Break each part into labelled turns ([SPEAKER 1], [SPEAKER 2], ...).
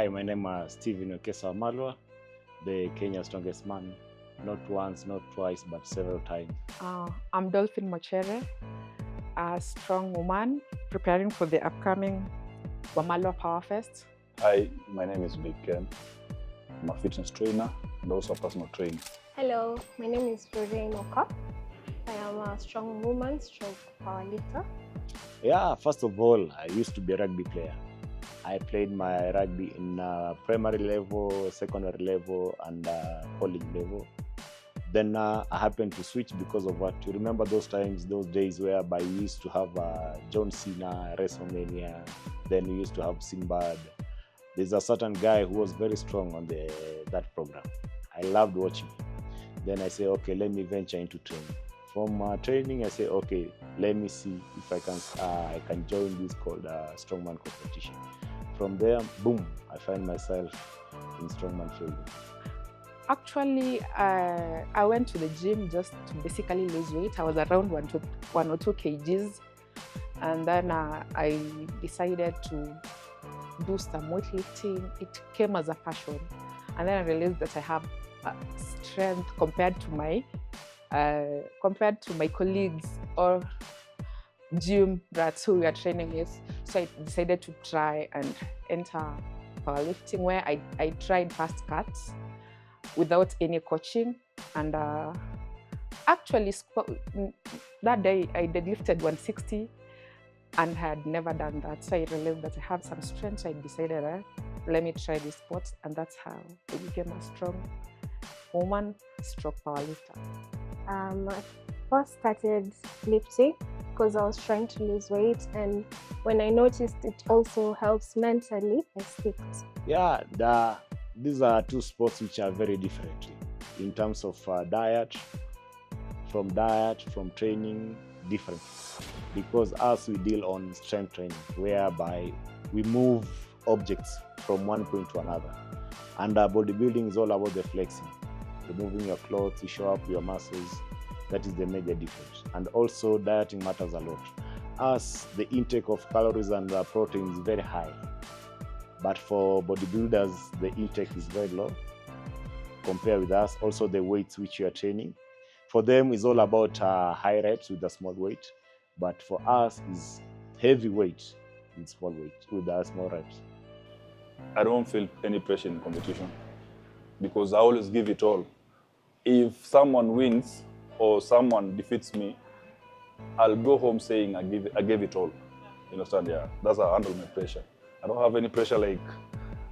[SPEAKER 1] Hi, my name is Steven Wamalwa, the Kenya's strongest man. Not once, not twice, but several times.
[SPEAKER 2] I'm Dolphin Mochere, a strong woman preparing for the upcoming Wamalwa Power Fest.
[SPEAKER 3] Hi, my name is Big Ken. I'm a fitness trainer and also a personal trainer.
[SPEAKER 4] Hello, my name is Florine Oka. I am a strong woman, strong powerlifter.
[SPEAKER 1] Yeah, first of all, I used to be a rugby player. I played my rugby in primary level, secondary level, and college level. Then I happened to switch because of what? You remember those times, those days whereby we used to have John Cena, WrestleMania, then we used to have Sinbad. There's a certain guy who was very strong on that program. I loved watching him. Then I say, okay, let me venture into training. From training, I say, okay, let me see if I can join this called strongman competition. From there, boom, I find myself in strongman training.
[SPEAKER 2] Actually, I went to the gym just to basically lose weight. I was around 1 or 2 kgs. And then I decided to do some weightlifting. It came as a passion. And then I realized that I have strength compared to my colleagues or gym rats who we are training with. So I decided to try and enter powerlifting, where I tried fast cuts without any coaching. And actually, that day I deadlifted 160 and had never done that. So I realized that I have some strength. So I decided, let me try this sport. And that's how I became a strong woman, strong powerlifter.
[SPEAKER 4] I first started lifting because I was trying to lose weight, and when I noticed it also helps mentally, I sticked.
[SPEAKER 1] Yeah, these are two sports which are very different in terms of diet, from training, different. Because us, we deal on strength training, whereby we move objects from one point to another. And bodybuilding is all about the flexing, removing your clothes, you show up your muscles. That is the major difference. And also dieting matters a lot. As the intake of calories and protein is very high. But for bodybuilders, the intake is very low compared with us. Also the weights which you are training. For them, it's all about high reps with a small weight. But for us, is heavy weight with small weight, with small reps.
[SPEAKER 3] I don't feel any pressure in competition because I always give it all. If someone wins or someone defeats me, I'll go home saying I gave it all. You understand? Yeah, that's how I handle my pressure. I don't have any pressure like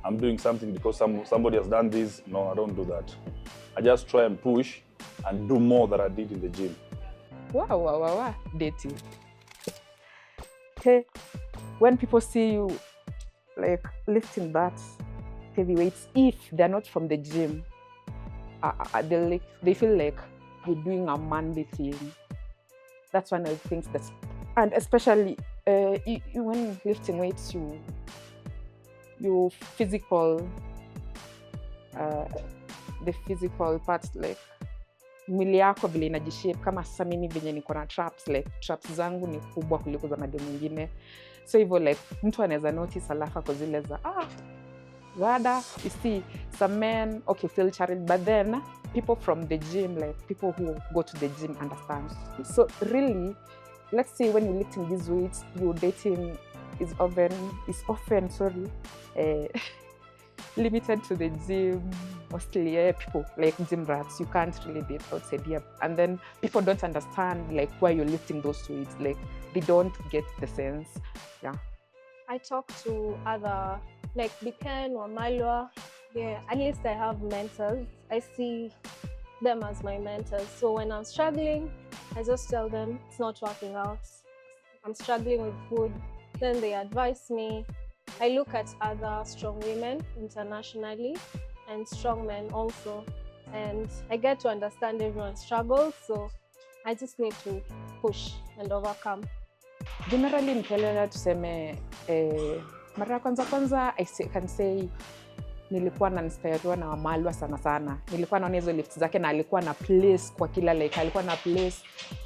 [SPEAKER 3] I'm doing something because somebody has done this. No, I don't do that. I just try and push and do more than I did in the gym.
[SPEAKER 2] Wow, dating. Okay, when people see you like lifting that heavy weights, if they're not from the gym, they feel like you're doing a manly thing. That's one of the things that's, and especially when lifting weights, your physical, the physical parts, like mwili yako vile inajishape. Kama sasa mimi venye niko na traps, like traps zangu ni kubwa kuliko za mademu mwingine. So hivyo like mtu anaweza notice alafu kwa zile za Wada, you see some men, okay, feel challenged, but then people from the gym, like people who go to the gym understand. So really, let's say when you're lifting these weights, your dating is often limited to the gym. Mostly people like gym rats, you can't really date outside here. And then people don't understand like why you're lifting those weights. Like they don't get the sense. Yeah.
[SPEAKER 4] I talk to other, like Biken or Wamalwa. Yeah, at least I have mentors. I see them as my mentors. So when I'm struggling, I just tell them it's not working out. I'm struggling with food. Then they advise me. I look at other strong women internationally and strong men also. And I get to understand everyone's struggles. So I just need to push and overcome.
[SPEAKER 2] Generally, nikieleza tuseme mara kwanza I can say nilikuwa na inspired na Wamalwa sana. Nilikuwa naona hizo lifts zake na alikuwa na place kwa kila like alikuwa na place.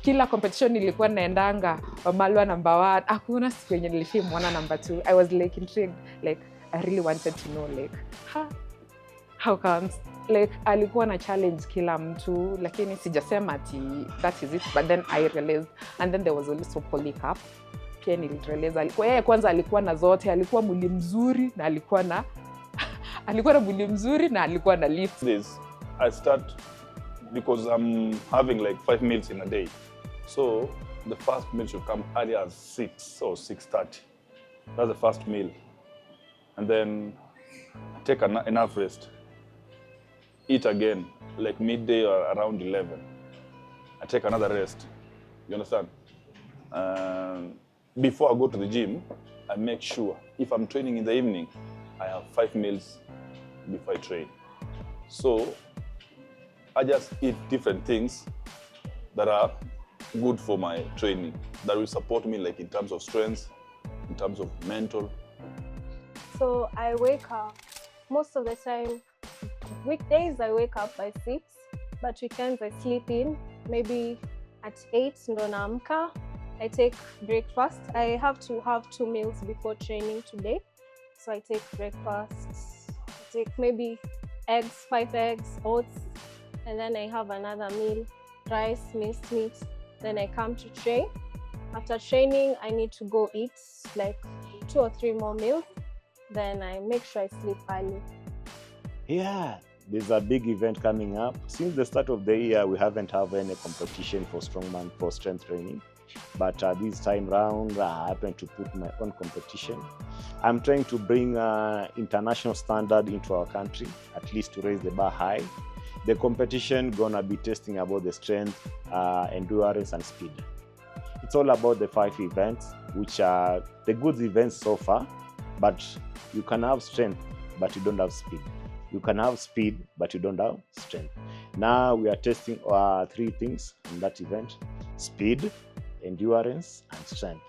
[SPEAKER 2] Kila competition nilikuwa naendanga Wamalwa number 1. Hakuna siku yenye nilifimwana number 2. I was like intrigued, like I really wanted to know like how comes like alikuwa na challenge kila mtu, lakini sijasema ati that is it, but then I realized, and then there was also polycarp pia nilirealize alikuwa yeye kwanza alikuwa na zote, alikuwa mwili mzuri na alikuwa na mwili mzuri na alikuwa na lift.
[SPEAKER 3] This I start because I'm having like 5 meals in a day, so the first meal should come early as 6 or 6:30. That's the first meal, and then I take enough rest. Eat again like midday or around 11. I take another rest. You understand? Before I go to the gym, I make sure if I'm training in the evening, I have 5 meals before I train. So I just eat different things that are good for my training, that will support me like in terms of strength, in terms of mental.
[SPEAKER 4] So I wake up most of the time. Weekdays I wake up by 6, but weekends I sleep in maybe at 8 ndo naamka. I take breakfast. I have to have 2 meals before training today. So I take breakfast, I take maybe eggs, 5 eggs, oats, and then I have another meal, rice, minced meat. Then I come to train. After training, I need to go eat like 2 or 3 more meals. Then I make sure I sleep early.
[SPEAKER 1] Yeah, there's a big event coming up. Since the start of the year, we haven't had any competition for strongman for strength training. But this time round, I happen to put my own competition. I'm trying to bring international standard into our country, at least to raise the bar high. The competition gonna be testing about the strength, endurance, and speed. It's all about the 5 events, which are the good events so far. But you can have strength, but you don't have speed. You can have speed, but you don't have strength. Now we are testing 3 things in that event: speed, endurance, and strength.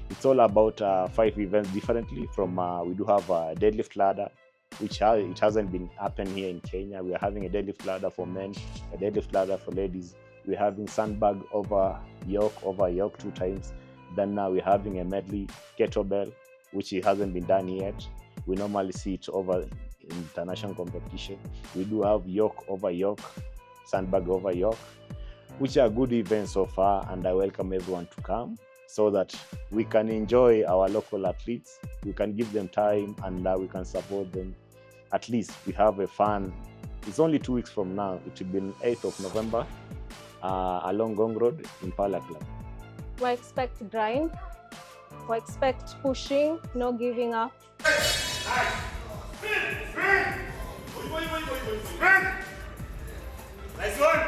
[SPEAKER 1] It's all about 5 events differently. From we do have a deadlift ladder, which it hasn't been happened here in Kenya. We are having a deadlift ladder for men, a deadlift ladder for ladies. We're having sandbag over yoke 2 times. Then now we're having a medley kettlebell, which it hasn't been done yet. We normally see it over in international competition. We do have yoke over yoke, sandbag over yoke, which are good events so far, and I welcome everyone to come so that we can enjoy our local athletes. We can give them time, and we can support them. At least we have a fun. It's only 2 weeks from now. It will be on 8th of November along Gong Road in Pala Club.
[SPEAKER 4] We expect grind. We expect pushing, no giving up.
[SPEAKER 5] Nice one.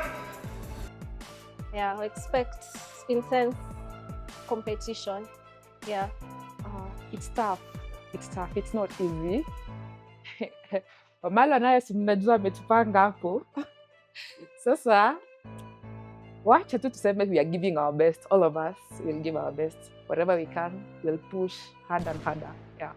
[SPEAKER 4] Yeah, we expect intense competition. Yeah.
[SPEAKER 2] It's tough. It's not easy. Wamalwa naye si mnajua ametupanga hapo. Sasa wacha tu tuseme we are giving our best. All of us will give our best. Whatever we can, we'll push harder and harder. Yeah.